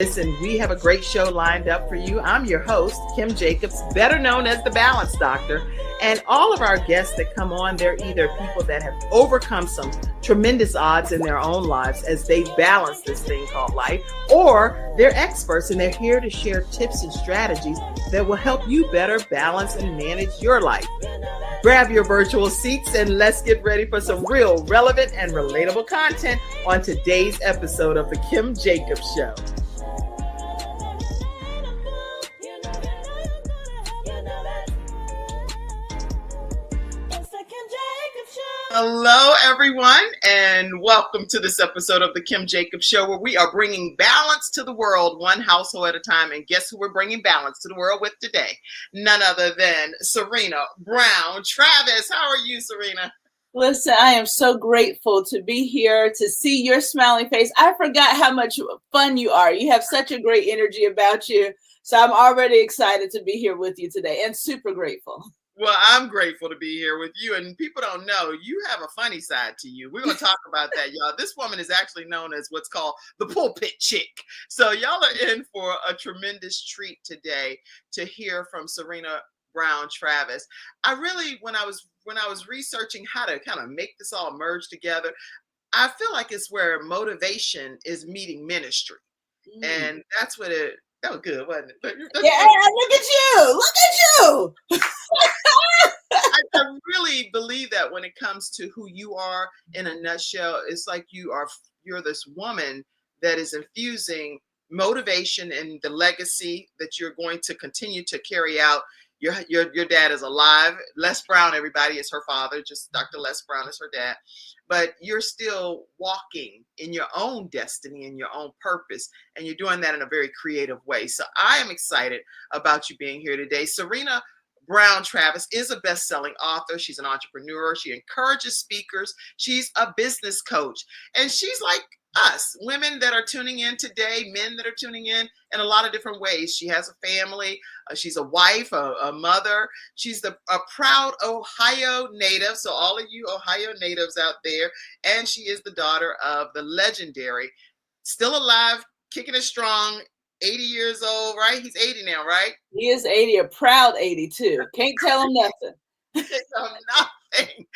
Listen, we have a great show lined up for you. I'm your host, Kim Jacobs, better known as the Balance Doctor. And all of our guests that come on, they're either people that have overcome some tremendous odds in their own lives as they balance this thing called life, or they're experts and they're here to share tips and strategies that will help you better balance and manage your life. Grab your virtual seats and let's get ready for some real relevant and relatable content on today's episode of The Kim Jacobs Show. Hello, everyone, and welcome to this episode of The Kim Jacobs Show, where we are bringing balance to the world, one household at a time. And guess who we're bringing balance to the world with today? None other than Serena Brown-Travis. How are you, Serena? Listen, I am so grateful to be here, to see your smiling face. I forgot how much fun you are. You have such a great energy about you. So I'm already excited to be here with you today and super grateful. Well, I'm grateful to be here with you. And people don't know, you have a funny side to you. We're going to talk about that, y'all. This woman is actually known as what's called the pulpit chick. So y'all are in for a tremendous treat today to hear from Serena Brown-Travis. I really, when I was researching how to kind of make this all merge together, I feel like it's where motivation is meeting ministry. And that's what that was good, wasn't it? Yeah, look at you. Look at you. I really believe that when it comes to who you are in a nutshell, it's like you're this woman that is infusing motivation and the legacy that you're going to continue to carry out. Your dad is alive. Les Brown, everybody, is her father. Just Dr. Les Brown is her dad. But you're still walking in your own destiny and your own purpose, and you're doing that in a very creative way. So I am excited about you being here today. Serena Brown-Travis is a best-selling author. She's an entrepreneur. She encourages speakers. She's a business coach. And she's like us, women that are tuning in today, men that are tuning in a lot of different ways. She has a family. She's a wife, a mother. She's a proud Ohio native. So all of you Ohio natives out there. And she is the daughter of the legendary, still alive, kicking it strong, 80 years old, right? He's 80 now, right? He is 80, a proud 82. Can't tell him nothing. Nothing.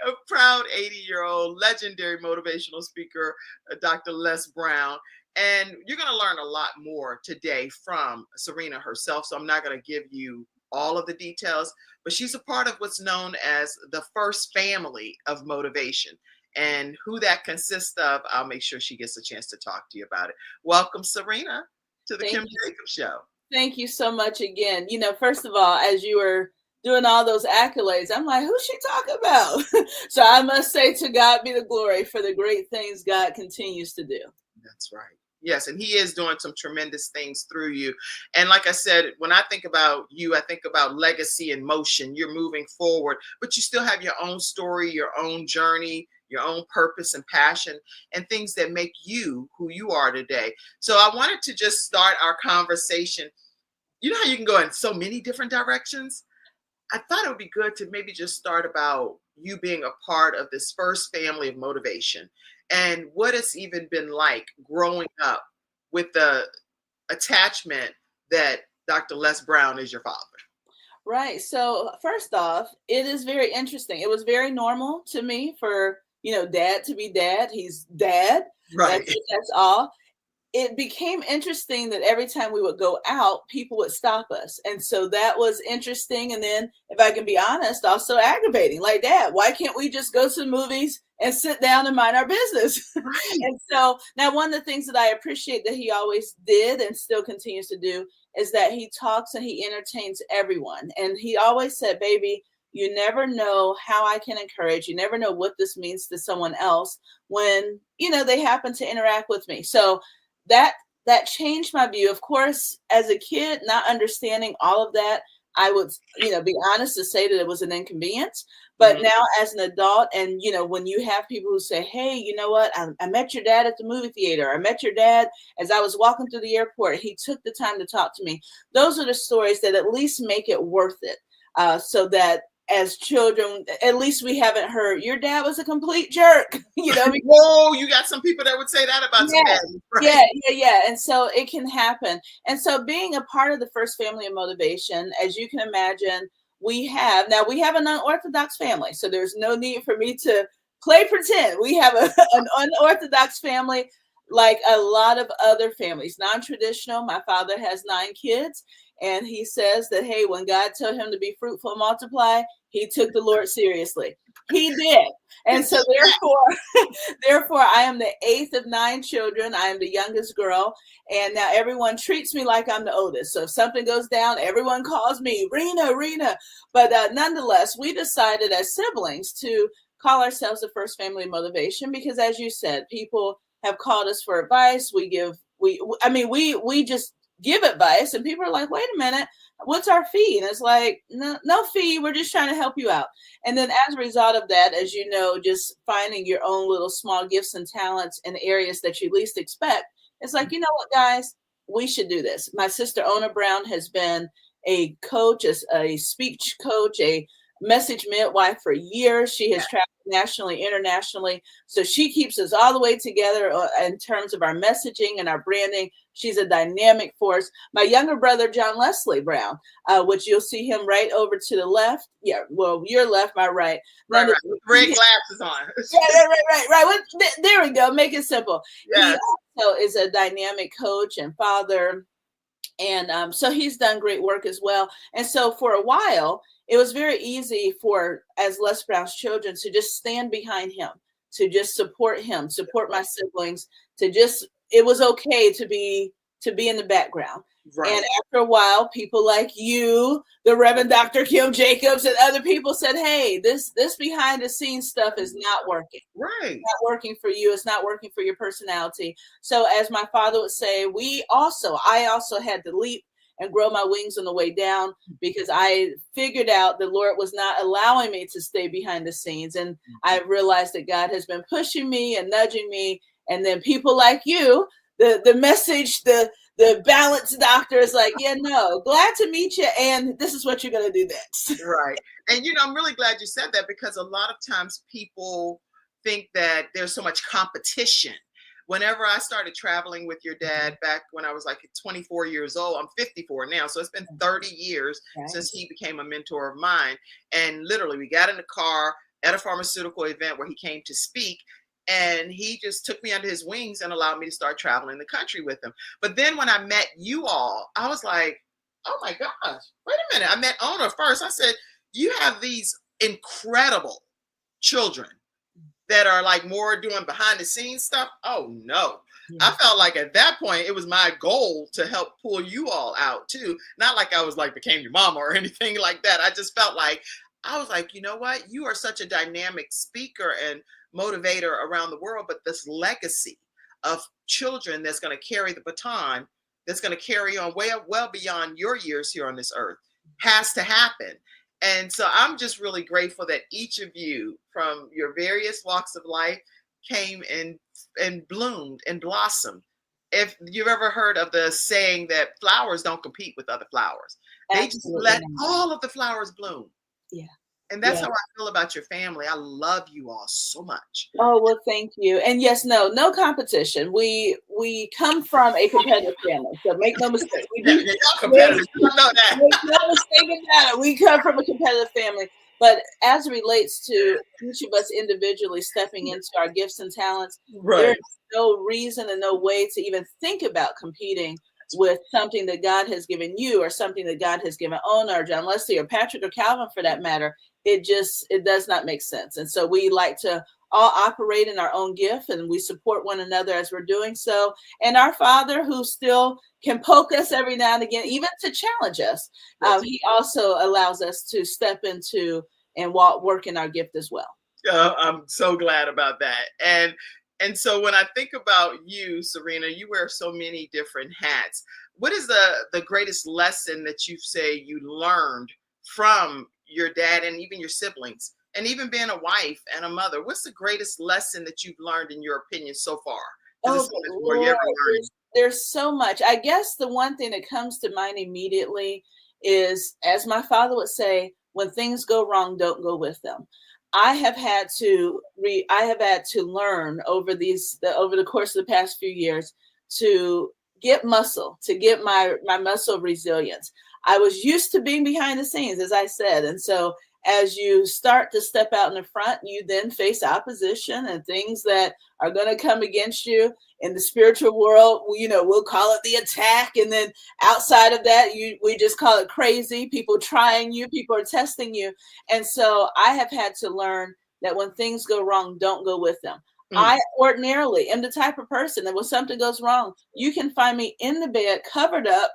A proud 80-year-old legendary motivational speaker, Dr. Les Brown. And you're going to learn a lot more today from Serena herself. So I'm not going to give you all of the details, but she's a part of what's known as the first family of motivation. And who that consists of, I'll make sure she gets a chance to talk to you about it. Welcome, Serena, to the Kim Jacobs Show. Thank you so much again. You know, first of all, as you were doing all those accolades, I'm like, who's she talking about? So I must say, to God be the glory for the great things God continues to do. That's right. Yes, and he is doing some tremendous things through you. And like I said, when I think about you, I think about legacy and motion. You're moving forward, but you still have your own story, your own journey, your own purpose and passion, and things that make you who you are today. So I wanted to just start our conversation. You know how you can go in so many different directions? I thought it would be good to maybe just start about you being a part of this first family of motivation and what it's even been like growing up with the attachment that Dr. Les Brown is your father. Right. So first off, it is very interesting. It was very normal to me for, dad to be dad. He's dad. Right. That's all. It became interesting that every time we would go out, people would stop us. And so that was interesting. And then, if I can be honest, also aggravating. Like, Dad, why can't we just go to the movies and sit down and mind our business? Right. And so now one of the things that I appreciate that he always did and still continues to do is that he talks and he entertains everyone. And he always said, baby, you never know how I can encourage. You never know what this means to someone else when, they happen to interact with me. So that changed my view. Of course, as a kid, not understanding all of that, I would, be honest to say that it was an inconvenience. But now as an adult, and, when you have people who say, hey, you know what, I met your dad at the movie theater. I met your dad as I was walking through the airport. He took the time to talk to me. Those are the stories that at least make it worth it. So that as children, at least we haven't heard your dad was a complete jerk, you know. Whoa, you got some people that would say that about some Yeah, dads, right? yeah. And so it can happen. And so being a part of the First Family of Motivation, as you can imagine, we have an unorthodox family. So there's no need for me to play pretend. We have an unorthodox family, like a lot of other families, non-traditional. My father has 9 kids, and he says that, hey, when God told him to be fruitful and multiply, he took the Lord seriously. He did. And so therefore, I am the 8th of 9 children. I am the youngest girl. And now everyone treats me like I'm the oldest. So if something goes down, everyone calls me Rena. But nonetheless, we decided as siblings to call ourselves the First Family Motivation because, as you said, people have called us for advice. We just give advice, and people are like, wait a minute, what's our fee? And it's like, no fee. We're just trying to help you out. And then as a result of that, as you know, just finding your own little small gifts and talents in areas that you least expect. It's like, you know what, guys, we should do this. My sister, Ona Brown, has been a coach, a speech coach, a message midwife for years. She has traveled nationally, internationally. So she keeps us all the way together in terms of our messaging and our branding. She's a dynamic force. My younger brother, John Leslie Brown, which you'll see him right over to the left. Yeah, well, your left, my right. Right. Red glasses on. Right. Well, there we go. Make it simple. Yes. He also is a dynamic coach and father. And so he's done great work as well. And so for a while, it was very easy as Les Brown's children to just stand behind him, to just support him, support my siblings, it was okay to be in the background. Right. And after a while, people like you, the Reverend Dr. Kim Jacobs, and other people said, hey, this behind the scenes stuff is not working. Right. It's not working for you. It's not working for your personality. So as my father would say, I also had to leap and grow my wings on the way down because I figured out the Lord was not allowing me to stay behind the scenes. And I realized that God has been pushing me and nudging me. And then people like you, the message, the balance doctor is like, yeah, no, glad to meet you. And this is what you're going to do next. Right. And, I'm really glad you said that because a lot of times people think that there's so much competition. Whenever I started traveling with your dad back when I was like 24 years old, I'm 54 now. So it's been 30 years since he became a mentor of mine. And literally we got in the car at a pharmaceutical event where he came to speak. And he just took me under his wings and allowed me to start traveling the country with him. But then when I met you all, I was like, oh my gosh, wait a minute. I met Ona first. I said, you have these incredible children that are like more doing behind the scenes stuff. Oh no. Yeah. I felt like at that point, it was my goal to help pull you all out too. Not like I was like became your mama or anything like that. I just felt like, I was like, you know what? You are such a dynamic speaker and motivator around the world, but this legacy of children that's going to carry the baton, that's going to carry on well beyond your years here on this earth has to happen. And so I'm just really grateful that each of you from your various walks of life came and bloomed and blossomed. If you've ever heard of the saying that flowers don't compete with other flowers, they just let all of the flowers bloom. Yeah. And that's how I feel about your family. I love you all so much. Oh, well, thank you. And yes, no competition. We come from a competitive family. So make no mistake. Y'all competitive. You know that. Make no mistake about it. We come from a competitive family. But as it relates to each of us individually stepping into our gifts and talents, there's no reason and no way to even think about competing with something that God has given you or something that God has given Ona or John Leslie or Patrick or Calvin for that matter. It does not make sense. And so we like to all operate in our own gift and we support one another as we're doing so. And our Father, who still can poke us every now and again, even to challenge us, he also allows us to step into and work in our gift as well. I'm so glad about that. And so when I think about you, Serena, you wear so many different hats. What is the greatest lesson that you say you learned from your dad and even your siblings, and even being a wife and a mother? What's the greatest lesson that you've learned in your opinion so far? Oh, Lord, there's so much. I guess the one thing that comes to mind immediately is, as my father would say, when things go wrong, don't go with them. I have had to learn over the course of the past few years to get muscle, to get my muscle resilience. I was used to being behind the scenes, as I said. And so as you start to step out in the front, you then face opposition and things that are going to come against you in the spiritual world. We'll call it the attack. And then outside of that, we just call it crazy. People trying you, people are testing you. And so I have had to learn that when things go wrong, don't go with them. I ordinarily am the type of person that when something goes wrong, you can find me in the bed, covered up,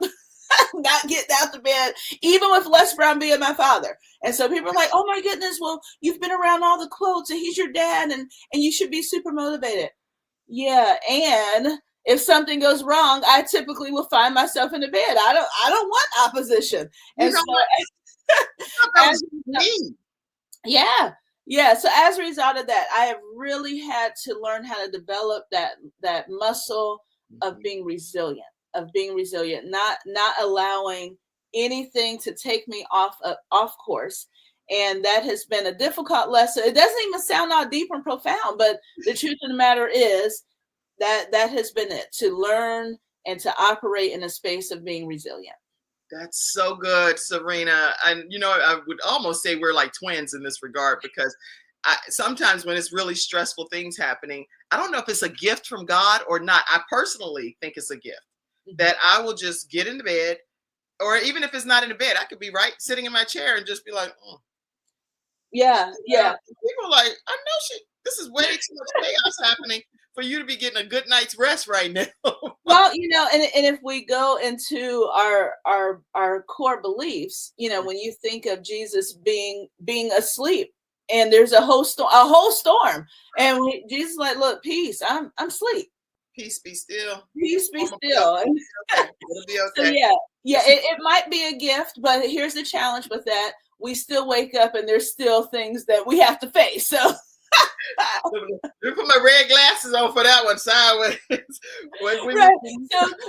not getting out the bed, even with Les Brown being my father. And so people are like, oh my goodness, well, you've been around all the quotes and he's your dad and you should be super motivated. Yeah. And if something goes wrong, I typically will find myself in the bed. I don't want opposition. And Yeah. So as a result of that, I have really had to learn how to develop that muscle of being resilient, not allowing anything to take me off course. And that has been a difficult lesson. It doesn't even sound all deep and profound, but the truth of the matter is that has been it, to learn and to operate in a space of being resilient. That's so good, Serena. And, I would almost say we're like twins in this regard, because sometimes when it's really stressful things happening, I don't know if it's a gift from God or not. I personally think it's a gift that I will just get in the bed, or even if it's not in the bed, I could be sitting in my chair and just be like, oh. Yeah. People are like, I know this is way too much chaos happening for you to be getting a good night's rest right now. Well, and if we go into our core beliefs, when you think of Jesus being asleep and there's a whole storm, and Jesus is like, look, peace, I'm asleep. Peace be still. Peace be still. It'll be okay. So it might be a gift, but here's the challenge with that. We still wake up and there's still things that we have to face. So you put my red glasses on for that one, sideways. Right.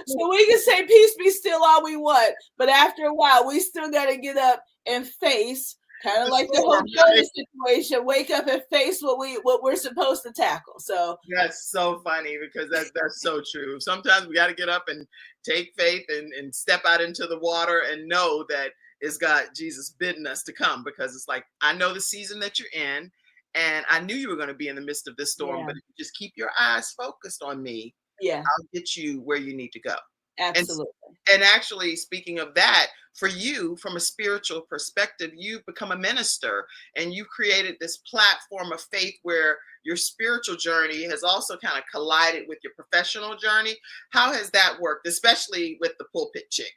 So we can say peace be still all we want, but after a while, we still got to get up and face, kind of like the whole Jonah situation. Wake up and face what we're supposed to tackle. So that's so funny, because that's so true. Sometimes we got to get up and take faith and step out into the water and know that it's God, Jesus bidding us to come, because it's like, I know the season that you're in. And I knew you were going to be in the midst of this storm, but if you just keep your eyes focused on me, I'll get you where you need to go. Absolutely. And actually, speaking of that, for you, from a spiritual perspective, you become a minister, and you created this platform of faith where your spiritual journey has also kind of collided with your professional journey. How has that worked, especially with the pulpit chick?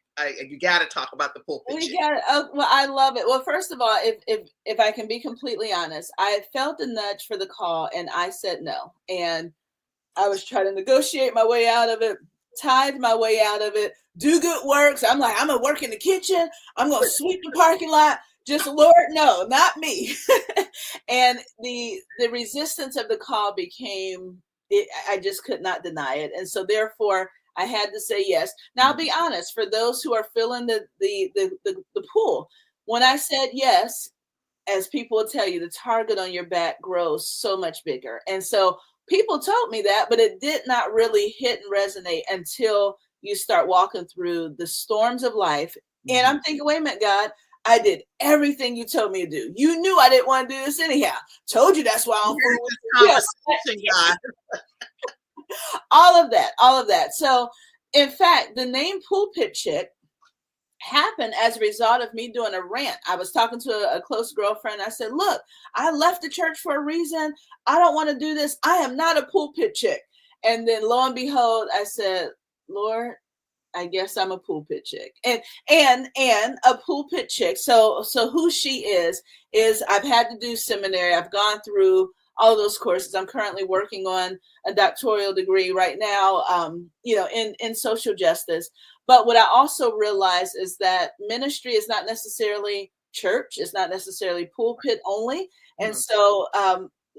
You got to talk about the pulpit chick. Well, I love it. Well, first of all, if I can be completely honest, I felt the nudge for the call and I said no. And I was trying to negotiate my way out of it, tithe my way out of it, do good works. I'm like, I'm going to work in the kitchen. I'm going to sweep the parking lot. Just, Lord, no, not me. And the resistance of the call became, I just could not deny it. And so therefore, I had to say yes. Now, I'll be honest, for those who are feeling the pull, when I said yes, as people will tell you, the target on your back grows so much bigger. And so people told me that, but it did not really hit and resonate until you start walking through the storms of life. And I'm thinking, wait a minute, God, I did everything you told me to do. You knew I didn't want to do this anyhow. Told you that's why I'm fooling God. All of that. So, in fact, the name Pulpit Chick happened as a result of me doing a rant. I was talking to a close girlfriend. I said, look, I left the church for a reason. I don't want to do this. I am not a pulpit chick. And then lo and behold, I said, Lord, I guess I'm a pulpit chick and a pulpit chick. So who she is I've had to do seminary. I've gone through all those courses. I'm currently working on a doctoral degree right now, in social justice. But what I also realized is that ministry is not necessarily church. It's not necessarily pulpit only. And so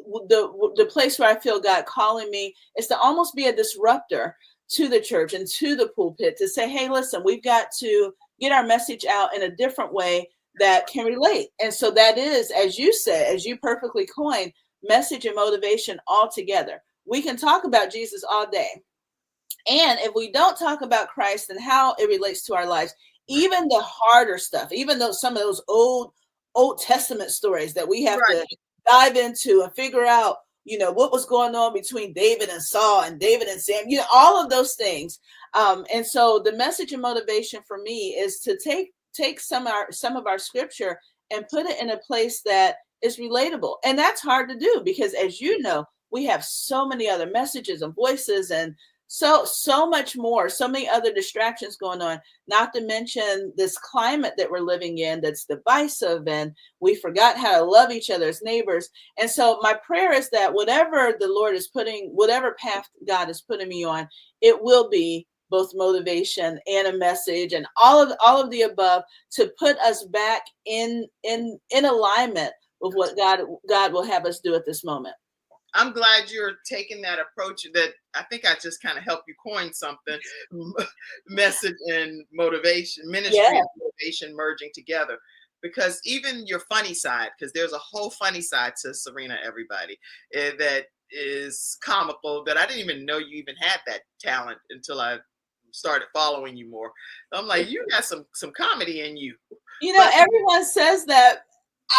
the place where I feel God calling me is to almost be a disruptor to the church and to the pulpit, to say, hey, listen, we've got to get our message out in a different way that can relate. And so that is, as you said, as you perfectly coined, message and motivation all together. We can talk about Jesus all day. And if we don't talk about Christ and how it relates to our lives, even the harder stuff, even though some of those Old Testament stories that we have to dive into and figure out, what was going on between David and Saul and David and Sam, all of those things. And so the message and motivation for me is to take some of our scripture and put it in a place that is relatable. And that's hard to do because, as you know, we have so many other messages and voices and so much more, so many other distractions going on, not to mention this climate that we're living in that's divisive, and we forgot how to love each other as neighbors. And so my prayer is that whatever the Lord is whatever path God is putting me on, it will be both motivation and a message and all of the above to put us back in alignment with what God will have us do at this moment. I'm glad you're taking that approach. That I think I just kind of helped you coin something, message and motivation, ministry and motivation merging together. Because even your funny side, because there's a whole funny side to Serena, everybody, that is comical, that I didn't even know you even had that talent until I started following you more. I'm like, you got some comedy in you. Everyone says that.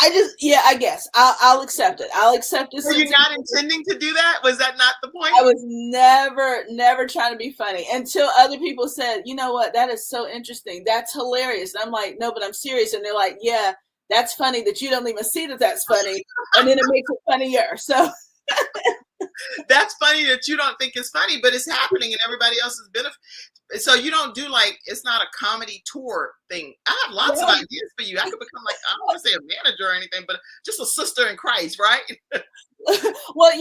I guess I'll accept it. I'll accept it. Were you not intending to do that? Was that not the point? I was never trying to be funny until other people said, you know what, that is so interesting. That's hilarious. And I'm like, no, but I'm serious. And they're like, yeah, that's funny that you don't even see that that's funny. And then it makes it funnier. So that's funny that you don't think it's funny, but it's happening and everybody else is benefit. So you don't do it's not a comedy tour thing. I have lots of ideas for you. I could become I don't want to say a manager or anything, but just a sister in Christ, right? Well,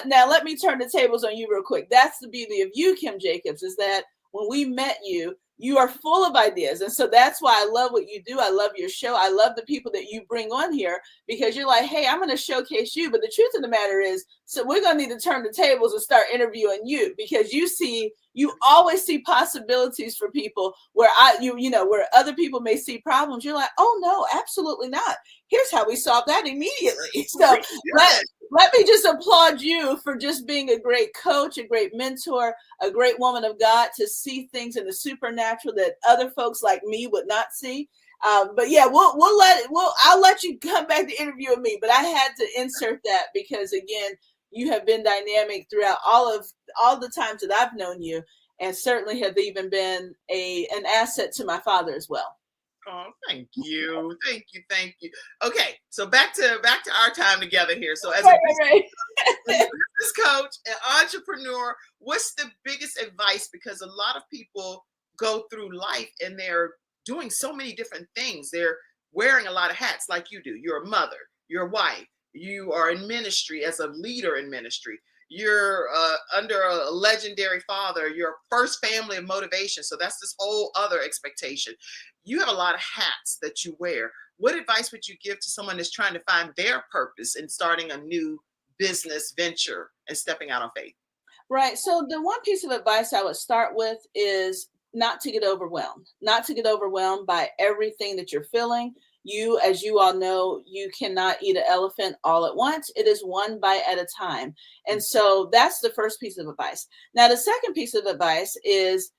now let me turn the tables on you real quick. That's the beauty of you, Kim Jacobs, is that when we met you, you are full of ideas. And so that's why I love what you do. I love your show. I love the people that you bring on here because you're like, hey, I'm going to showcase you. But the truth of the matter is, so we're going to need to turn the tables and start interviewing you because you always see possibilities for people where where other people may see problems. You're like, oh no, absolutely not. Here's how we solve that immediately. So let me just applaud you for just being a great coach, a great mentor, a great woman of God to see things in the supernatural that other folks like me would not see. But yeah, I'll let you come back to interviewing me. But I had to insert that because again, you have been dynamic throughout all the times that I've known you, and certainly have even been an asset to my father as well. Oh, thank you. Okay, so back to our time together here. So as a business coach, an entrepreneur, what's the biggest advice? Because a lot of people go through life and they're doing so many different things. They're wearing a lot of hats like you do. You're a mother, you're a wife, you are in ministry as a leader in ministry. You're under a legendary father. You're first family of motivation. So that's this whole other expectation. You have a lot of hats that you wear. What advice would you give to someone that's trying to find their purpose in starting a new business venture and stepping out on faith? Right. So the one piece of advice I would start with is not to get overwhelmed by everything that you're feeling. You, as you all know, you cannot eat an elephant all at once. It is one bite at a time. And so that's the first piece of advice. Now, the second piece of advice is,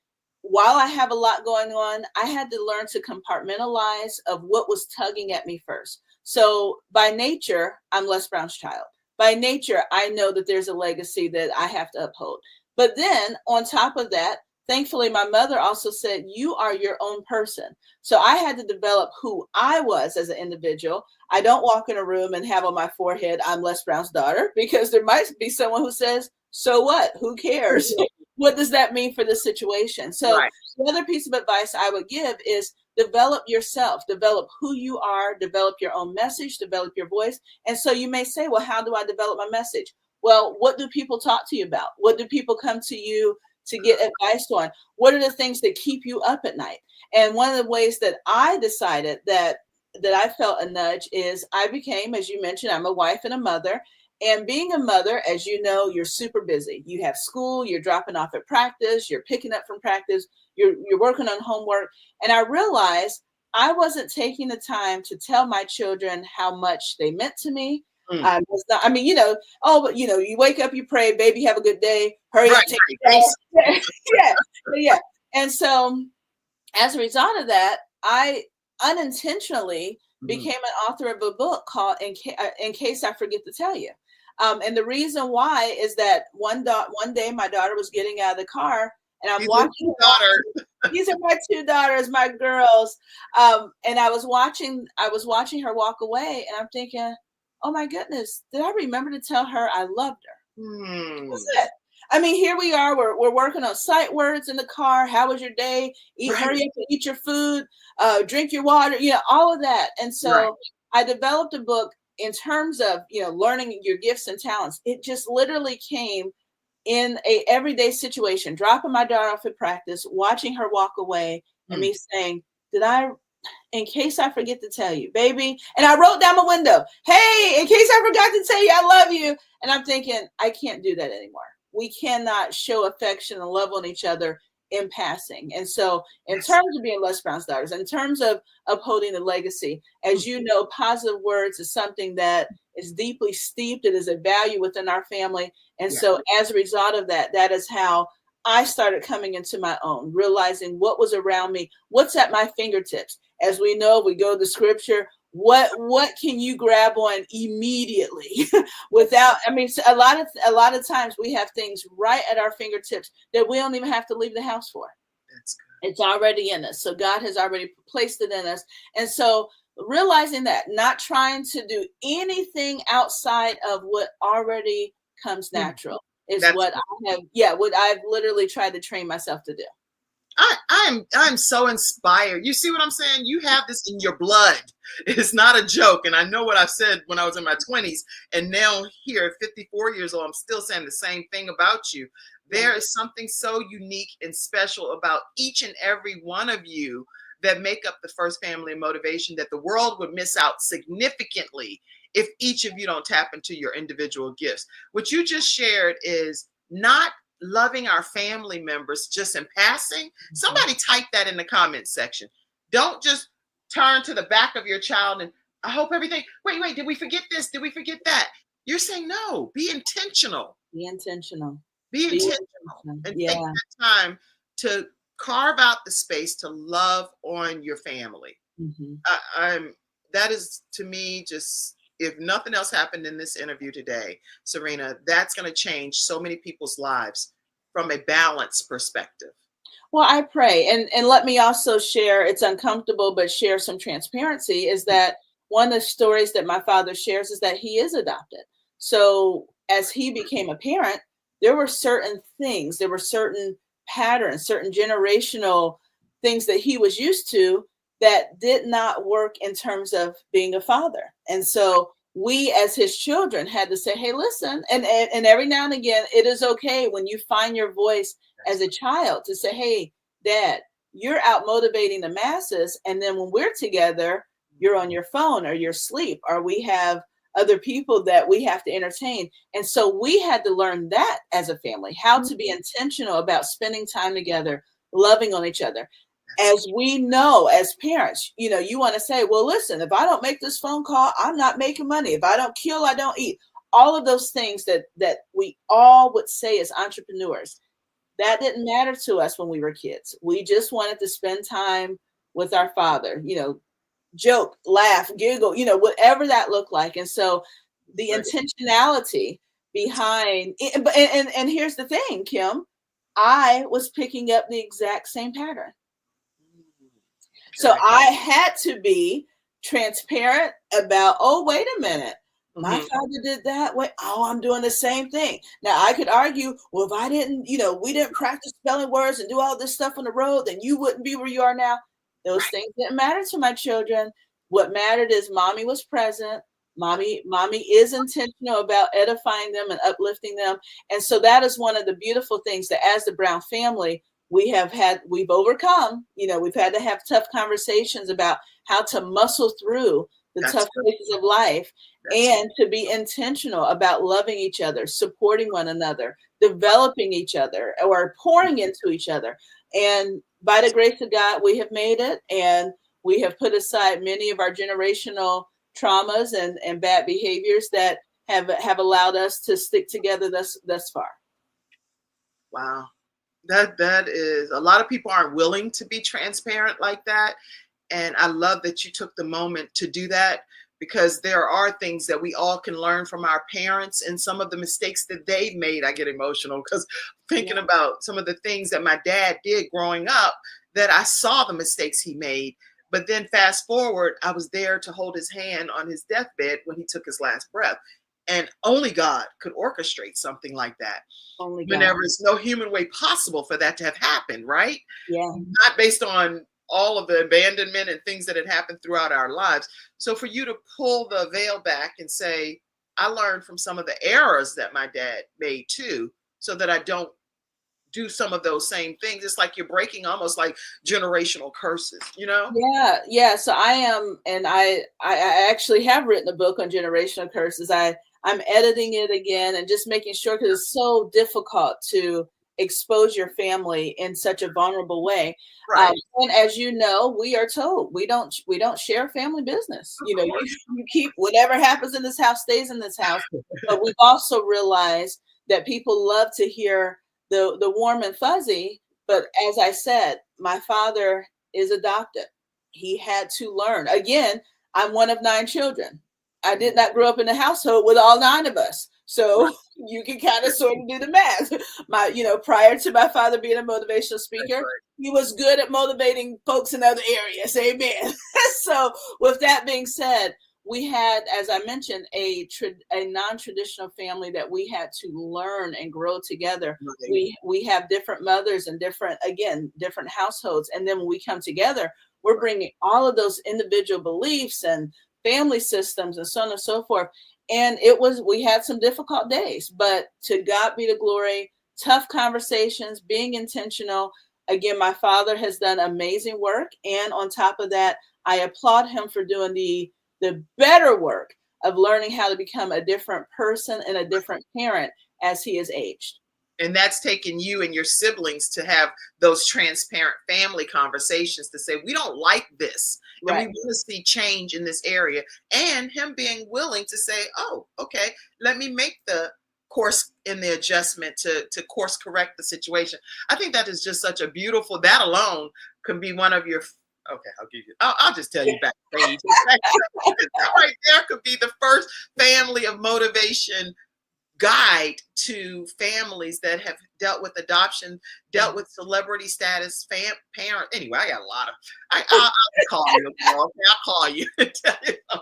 while I have a lot going on, I had to learn to compartmentalize of what was tugging at me first. So by nature, I'm Les Brown's child. By nature, I know that there's a legacy that I have to uphold. But then on top of that, thankfully, my mother also said, you are your own person. So I had to develop who I was as an individual. I don't walk in a room and have on my forehead, I'm Les Brown's daughter, because there might be someone who says, so what? Who cares? What does that mean for the situation? So the other piece of advice I would give is develop yourself, develop who you are, develop your own message, develop your voice. And so you may say, well, how do I develop my message? Well, what do people talk to you about? What do people come to you to get advice on? What are the things that keep you up at night? And one of the ways that I decided that I felt a nudge is I became, as you mentioned, I'm a wife and a mother. And being a mother, as you know, you're super busy. You have school, you're dropping off at practice, you're picking up from practice, you're working on homework. And I realized I wasn't taking the time to tell my children how much they meant to me. Mm. I was not, I mean, but you wake up, you pray, baby, have a good day, hurry up, Right, take right. yeah, yeah. And so as a result of that, I unintentionally became an author of a book called In Case I Forget to Tell You. And the reason why is that one day my daughter was getting out of the car, and I'm watching her daughter. These are my two daughters, my girls. And I was watching her walk away, and I'm thinking, oh my goodness, did I remember to tell her I loved her? That's it. I mean, here we are. We're working on sight words in the car. How was your day? Hurry up and eat your food. Drink your water. All of that. And so I developed a book in terms of learning your gifts and talents. It just literally came in a everyday situation, dropping my daughter off at practice, watching her walk away, and me saying, in case I forget to tell you, baby. And I wrote down my window, hey, in case I forgot to tell you, I love you. And I'm thinking, I can't do that anymore. We cannot show affection and love on each other in passing. And so in terms of being Les Brown's daughters, in terms of upholding the legacy, as you know, positive words is something that is deeply steeped. It is a value within our family. And so as a result of that, that is how I started coming into my own, realizing what was around me, what's at my fingertips. As we know, we go to scripture. What can you grab on immediately without, a lot of times we have things right at our fingertips that we don't even have to leave the house for. That's good. It's already in us. So God has already placed it in us. And so realizing that, not trying to do anything outside of what already comes natural is what I've literally tried to train myself to do. I'm so inspired. You see what I'm saying? You have this in your blood. It's not a joke. And I know what I said when I was in my 20s. And now here at 54 years old, I'm still saying the same thing about you. There is something so unique and special about each and every one of you that make up the First Family of Motivation that the world would miss out significantly if each of you don't tap into your individual gifts. What you just shared is not loving our family members just in passing. Somebody type that in the comment section. Don't just turn to the back of your child and I hope everything, wait, did we forget this? Did we forget that? You're saying no, be intentional. Be intentional. Be intentional. And take that time to carve out the space to love on your family. That is, to me, just, if nothing else happened in this interview today, Serena, that's going to change so many people's lives from a balanced perspective. Well, I pray. And let me also share, it's uncomfortable, but share some transparency, is that one of the stories that my father shares is that he is adopted. So as he became a parent, there were certain things, there were certain patterns, certain generational things that he was used to that did not work in terms of being a father. And so we as his children had to say, hey, listen, and every now and again, it is okay when you find your voice as a child to say, hey, Dad, you're out motivating the masses. And then when we're together, you're on your phone or you're asleep, or we have other people that we have to entertain. And so we had to learn that as a family, how to be intentional about spending time together, loving on each other. As we know, as parents, you want to say, well, listen, if I don't make this phone call, I'm not making money. If I don't kill, I don't eat. All of those things that we all would say as entrepreneurs, that didn't matter to us when we were kids. We just wanted to spend time with our father, joke, laugh, giggle, whatever that looked like. And so the intentionality behind it, and here's the thing, Kim, I was picking up the exact same pattern. So I had to be transparent about, oh, wait a minute. My father did that way. Oh, I'm doing the same thing. Now I could argue, well, if I didn't, we didn't practice spelling words and do all this stuff on the road, then you wouldn't be where you are now. Those things didn't matter to my children. What mattered is mommy was present. Mommy is intentional about edifying them and uplifting them. And so that is one of the beautiful things that as the Brown family, we've overcome, we've had to have tough conversations about how to muscle through the tough places of life and to be intentional about loving each other, supporting one another, developing each other, or pouring into each other. And by the grace of God, we have made it. And We have put aside many of our generational traumas and bad behaviors that have allowed us to stick together thus far. Wow. That is, a lot of people aren't willing to be transparent like that. And I love that you took the moment to do that, because there are things that we all can learn from our parents, and some of the mistakes that they've made. I get emotional because thinking about some of the things that my dad did growing up, that I saw the mistakes he made. But then fast forward, I was there to hold his hand on his deathbed when he took his last breath. And only God could orchestrate something like that. Only God. Whenever it's no human way possible for that to have happened, right? Yeah. Not based on all of the abandonment and things that had happened throughout our lives. So for you to pull the veil back and say, I learned from some of the errors that my dad made too, so that I don't do some of those same things. It's like you're breaking almost like generational curses, you know? Yeah. So I am, and I actually have written a book on generational curses. I'm editing it again and just making sure, because it's so difficult to expose your family in such a vulnerable way. Right. And as you know, we are told we don't share family business. You know, you keep whatever happens in this house stays in this house. But we've also realized that people love to hear the warm and fuzzy. But as I said, my father is adopted. He had to learn. Again, I'm one of 9 children. I did not grow up in a household with all 9 of us. So you can kind of sort of do the math. Prior to my father being a motivational speaker, he was good at motivating folks in other areas. Amen. So with that being said, we had, as I mentioned, a non-traditional family that we had to learn and grow together. Right. We have different mothers and different households. And then when we come together, we're bringing all of those individual beliefs and family systems and so on and so forth. And we had some difficult days, but to God be the glory, tough conversations, being intentional. Again, my father has done amazing work. And on top of that, I applaud him for doing the better work of learning how to become a different person and a different parent as he has aged. And that's taken you and your siblings to have those transparent family conversations to say, we don't like this. And we want to see change in this area. And him being willing to say, oh, okay, let me make the course in the adjustment to course correct the situation. I think that is just such a beautiful, that alone can be one of your, okay, I'll just tell you backstage. That right there could be the first family of motivation guide to families that have dealt with adoption, dealt with celebrity status, parent. Anyway, I got a lot of, I'll call you. I'll call you and tell you. I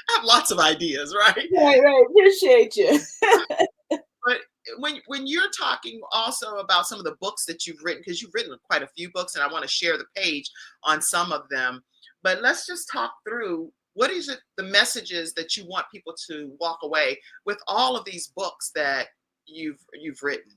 have lots of ideas, right? Right. Appreciate you. But when you're talking also about some of the books that you've written, because you've written quite a few books, and I want to share the page on some of them, but let's just talk through, what is it, the messages that you want people to walk away with all of these books that you've written?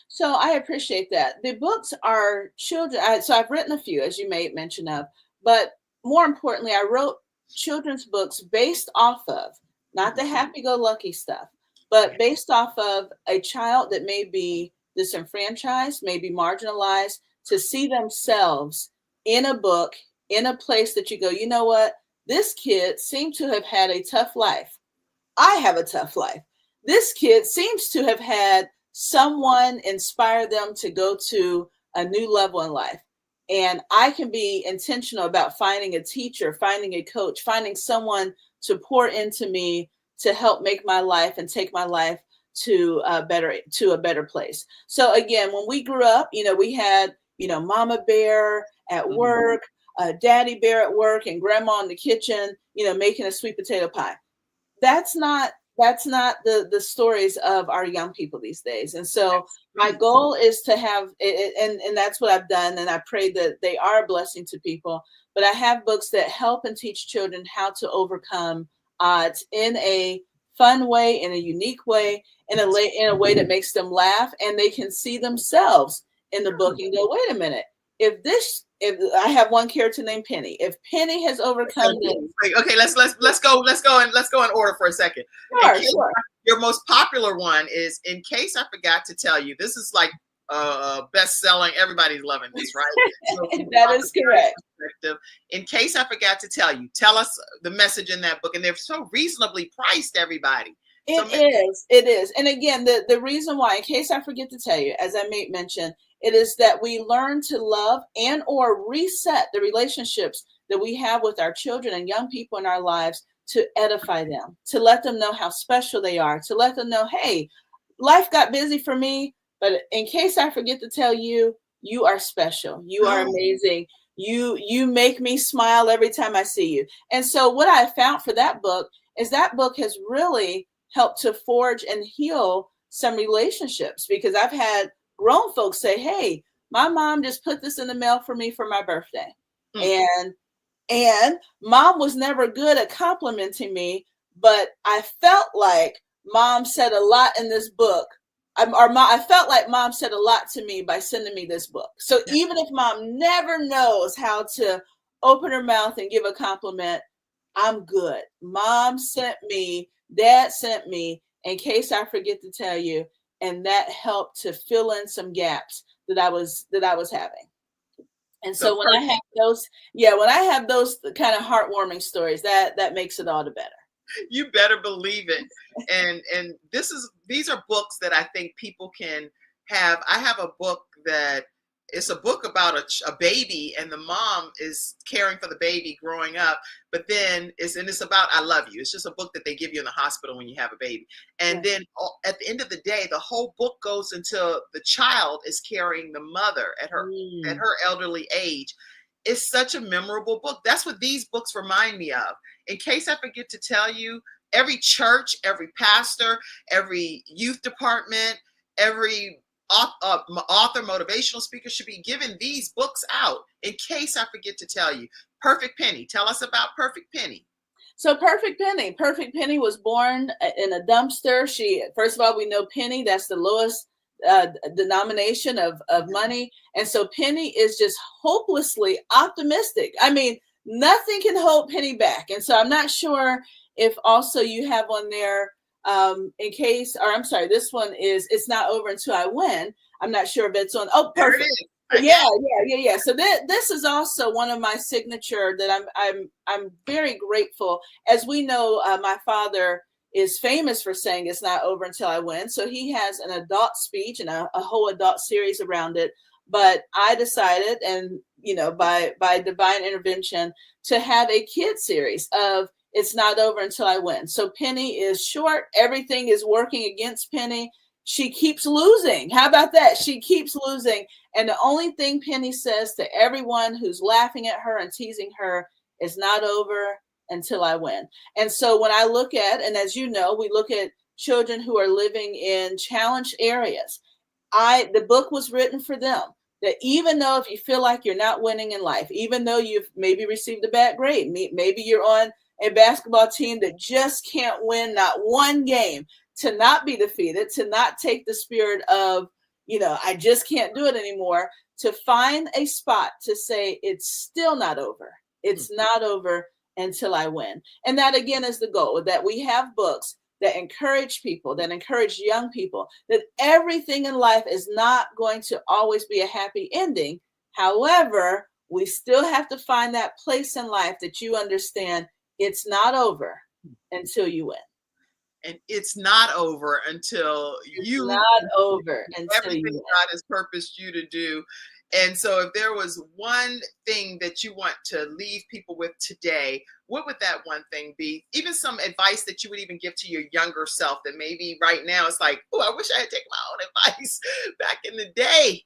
So I appreciate that. The books are children. So I've written a few, as you made mention of, but more importantly, I wrote children's books based off of, not the happy-go-lucky stuff, but based off of a child that may be disenfranchised, may be marginalized, to see themselves in a book, in a place that you go, you know what? This kid seemed to have had a tough life. I have a tough life. This kid seems to have had someone inspire them to go to a new level in life. And I can be intentional about finding a teacher, finding a coach, finding someone to pour into me to help make my life and take my life to a better place. So again, when we grew up, we had, Mama Bear at work, Daddy Bear at work, and Grandma in the kitchen, making a sweet potato pie. That's not the stories of our young people these days. And so my goal is to have it, and that's what I've done. And I pray that they are a blessing to people. But I have books that help and teach children how to overcome odds in a fun way, in a unique way, in a way that makes them laugh, and they can see themselves in the book and go, wait a minute, if I have one character named Penny, if Penny has overcome this. Okay, let's go in order for a second. Sure. Your most popular one is, in case I forgot to tell you, this is like best-selling. Everybody's loving this, right? So That is correct. In case I forgot to tell you, tell us the message in that book. And they're so reasonably priced, everybody. It is. And again, the reason why, in case I forget to tell you, as I may mention, it is that we learn to love and or reset the relationships that we have with our children and young people in our lives, to edify them, to let them know how special they are, to let them know, hey, life got busy for me, but in case I forget to tell you, you are special. You are amazing. You make me smile every time I see you. And so what I found for that book is that book has really helped to forge and heal some relationships, because I've had grown folks say, hey, my mom just put this in the mail for me for my birthday. And mom was never good at complimenting me, but I felt like mom said a lot in this book. I felt like mom said a lot to me by sending me this book. So even if mom never knows how to open her mouth and give a compliment, I'm good. Mom sent me, dad sent me, in case I forget to tell you, and that helped to fill in some gaps that I was having. And so when I have those kind of heartwarming stories, that makes it all the better. You better believe it. And these are books that I think people can have. I have a book that it's a book about a baby, and the mom is caring for the baby growing up, but then it's about I love you. It's just a book that they give you in the hospital when you have a baby. And then at the end of the day, the whole book goes until the child is carrying the mother at her elderly age. It's such a memorable book. That's what these books remind me of. In case I forget to tell you, every church, every pastor, every youth department, every author, motivational speaker should be giving these books out. In case I forget to tell you, Perfect Penny. Tell us about Perfect Penny. So Perfect Penny was born in a dumpster. First of all, we know penny, that's the lowest denomination of money. And so Penny is just hopelessly optimistic. I mean, nothing can hold Penny back. And so I'm not sure if also you have on there, this one is It's Not Over Until I Win. I'm not sure if it's on. Oh, perfect. Yeah. So this is also one of my signature that I'm very grateful. As we know, my father is famous for saying it's not over until I win. So he has an adult speech and a whole adult series around it. But I decided, and by divine intervention, to have a kid series of It's Not Over Until I Win. So Penny is short. Everything is working against Penny. She keeps losing. How about that? She keeps losing. And the only thing Penny says to everyone who's laughing at her and teasing her is not over until I win. And so when I look at, and as you know, we look at children who are living in challenged areas. The book was written for them. That even though if you feel like you're not winning in life, even though you've maybe received a bad grade, maybe you're on a basketball team that just can't win not one game, to not be defeated, to not take the spirit of, I just can't do it anymore, to find a spot to say it's still not over. It's not over until I win. And that again is the goal, that we have books that encourage people, that encourage young people, that everything in life is not going to always be a happy ending. However, we still have to find that place in life that you understand it's not over until you win. And it's not over until everything God has purposed you to do. And so if there was one thing that you want to leave people with today, what would that one thing be? Even some advice that you would even give to your younger self that maybe right now it's like, oh, I wish I had taken my own advice back in the day.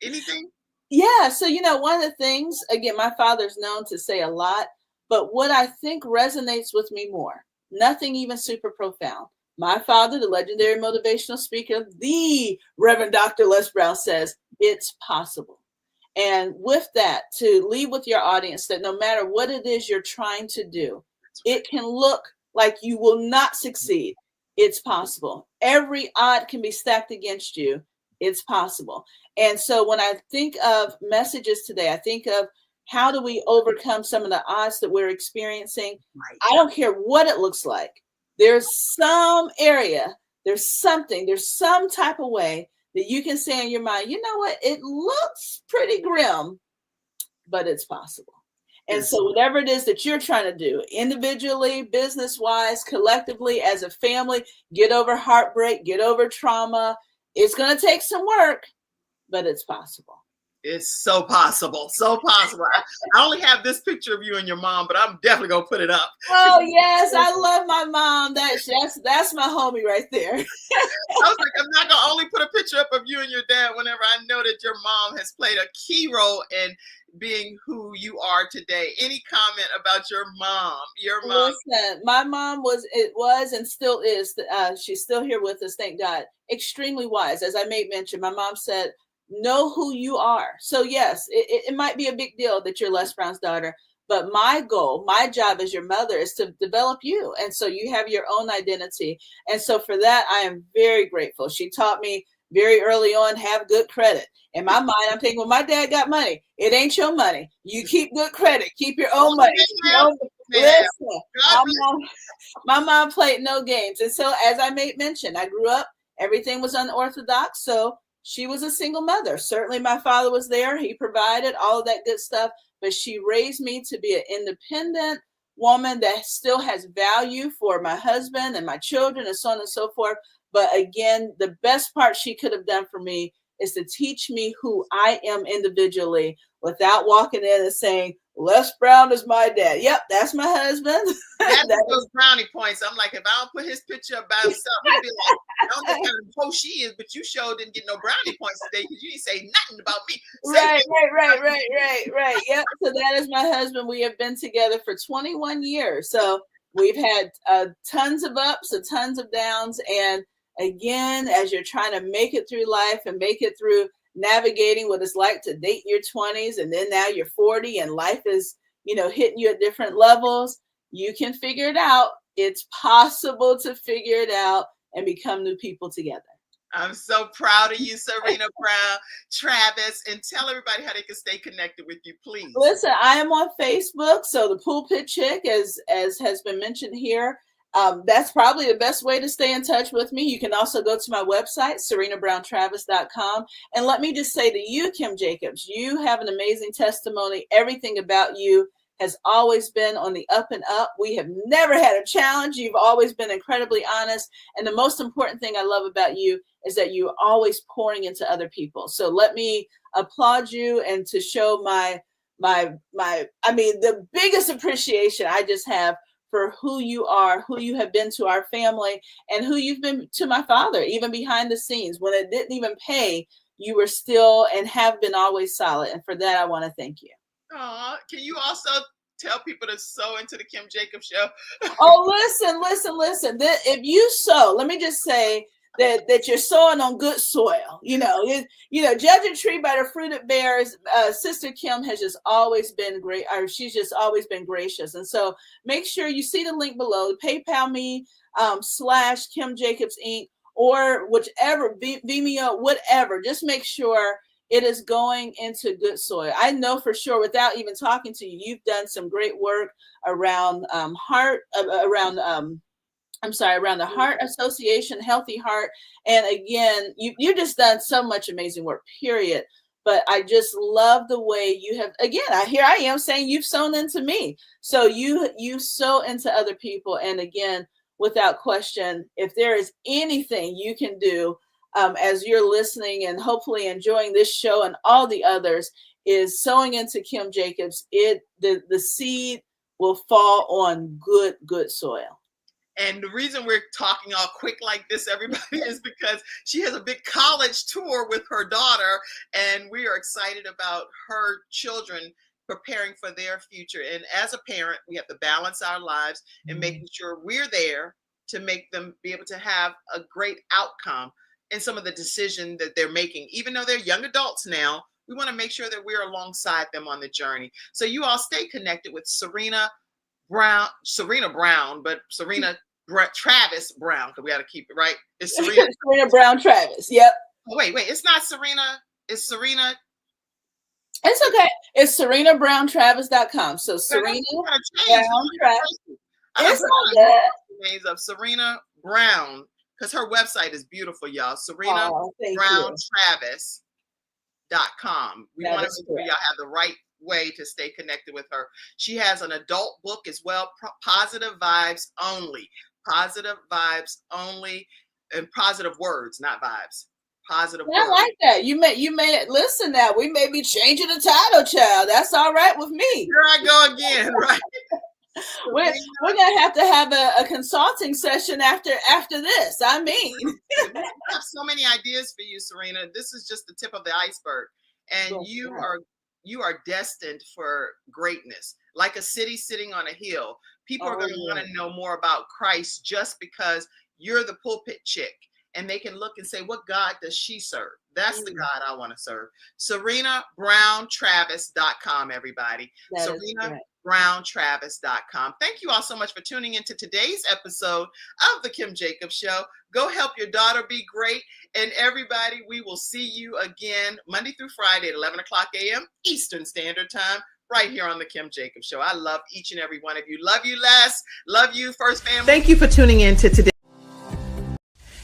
Anything? Yeah. So, one of the things, again, my father's known to say a lot, but what I think resonates with me more, nothing even super profound. My father, the legendary motivational speaker, the Reverend Dr. Les Brown, says it's possible. And with that, to leave with your audience that no matter what it is you're trying to do, it can look like you will not succeed. It's possible. Every odd can be stacked against you. It's possible. And so when I think of messages today, I think of how do we overcome some of the odds that we're experiencing? Right. I don't care what it looks like. There's some area, there's some type of way that you can say in your mind, you know what, it looks pretty grim, but it's possible. And Yes. so whatever it is that you're trying to do, individually, business-wise, collectively, as a family, get over heartbreak, get over trauma. It's going to take some work, but it's possible. It's so possible. So possible. I only have this picture of you and your mom, but I'm definitely going to put it up. Oh, yes. I love my mom. That's my homie right there. I was like, I'm not going to only put a picture up of you and your dad whenever I know that your mom has played a key role in being who you are today. Any comment about your mom? Your mom. Listen, my mom was and still is. She's still here with us, thank God. Extremely wise. As I made mention, my mom said, know who you are. So yes, it might be a big deal that you're Les Brown's daughter, but my goal, my job as your mother is to develop you. And so you have your own identity. And so for that, I am very grateful. She taught me very early on, have good credit. In my mind, I'm thinking, well, my dad got money. It ain't your money. You keep good credit. Keep your own money. Listen, my mom played no games. And so as I made mention, I grew up, everything was unorthodox. So she was a single mother. Certainly my father was there. He provided all of that good stuff. But she raised me to be an independent woman that still has value for my husband and my children and so on and so forth. But again, the best part she could have done for me is to teach me who I am individually without walking in and saying, Les Brown is my dad. Yep, that's my husband. That's those brownie points. I'm like, if I don't put his picture up by himself, he'll be like, I don't know what kind of hoe she is, but you sure didn't get no brownie points today because you didn't say nothing about me. Right. Yep. So that is my husband. We have been together for 21 years. So we've had tons of ups and tons of downs. And again, as you're trying to make it through life and make it through navigating what it's like to date your 20s, and then now you're 40 and life is, hitting you at different levels, you can figure it out. It's possible to figure it out and become new people together. I'm so proud of you, Serena Brown-Travis, and tell everybody how they can stay connected with you, please. Listen, I am on Facebook, so the Pulpit Chick, as has been mentioned here, that's probably the best way to stay in touch with me. You can also go to my website, serenabrowntravis.com. And let me just say to you, Kim Jacobs, you have an amazing testimony. Everything about you has always been on the up and up. We have never had a challenge. You've always been incredibly honest. And the most important thing I love about you is that you're always pouring into other people. So let me applaud you and to show the biggest appreciation I just have for who you are, who you have been to our family, and who you've been to my father, even behind the scenes. When it didn't even pay, you were still and have been always solid. And for that, I want to thank you. Can you also tell people to sew into the Kim Jacobs Show? Listen. If you sow, let me just say that you're sowing on good soil. Judge a tree by the fruit it bears. Sister Kim has just always been great, or she's just always been gracious. And so make sure you see the link below, PayPal me / Kim Jacobs Inc. or whichever, Vimeo, whatever. Just make sure it is going into good soil. I know for sure, without even talking to you, you've done some great work around around the Heart Association, Healthy Heart. And again, you've just done so much amazing work, period. But I just love the way you have, again, here I am saying you've sown into me. So you sow into other people. And again, without question, if there is anything you can do as you're listening and hopefully enjoying this show and all the others, is sowing into Kim Jacobs. The seed will fall on good soil. And the reason we're talking all quick like this, everybody, is because she has a big college tour with her daughter, and we are excited about her children preparing for their future. And as a parent, we have to balance our lives and making sure we're there to make them be able to have a great outcome in some of the decisions that they're making. Even though they're young adults now, we want to make sure that we're alongside them on the journey. So you all stay connected with Serena Brown, but Serena Travis Brown, because we got to keep it right. It's Serena Brown-Travis. Yep. Oh, wait. It's not Serena. It's Serena. It's okay. It's serenabrowntravis.com. So Serena Brown-Travis. It's all good. Names of Serena Brown because her website is beautiful, y'all. Serena thank Brown-Travis.com. We want to make sure y'all have the right way to stay connected with her. She has an adult book as well, Positive Vibes Only. Positive Vibes Only, and positive words, not vibes. Positive words. I like that. You may listen now. We may be changing the title, child. That's all right with me. Here I go again, right? We're gonna have to have a consulting session after this. I mean, we have so many ideas for you, Serena. This is just the tip of the iceberg, and you are destined for greatness, like a city sitting on a hill. People are going to want to know more about Christ just because you're the pulpit chick, and they can look and say, what God does she serve? That's the God I want to serve. SerenaBrown-Travis.com, everybody. SerenaBrown-Travis.com. Thank you all so much for tuning into today's episode of The Kim Jacobs Show. Go help your daughter be great. And everybody, we will see you again Monday through Friday at 11 o'clock a.m. Eastern Standard Time, right here on The Kim Jacobs Show. I love each and every one of you. Love you, Les. Love you, First Family. Thank you for tuning in to today.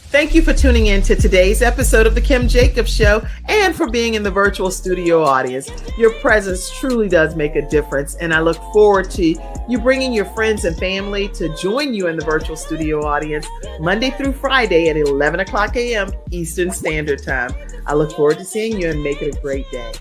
Thank you for tuning in to today's episode of The Kim Jacobs Show and for being in the virtual studio audience. Your presence truly does make a difference, and I look forward to you bringing your friends and family to join you in the virtual studio audience Monday through Friday at 11 o'clock a.m. Eastern Standard Time. I look forward to seeing you and make it a great day.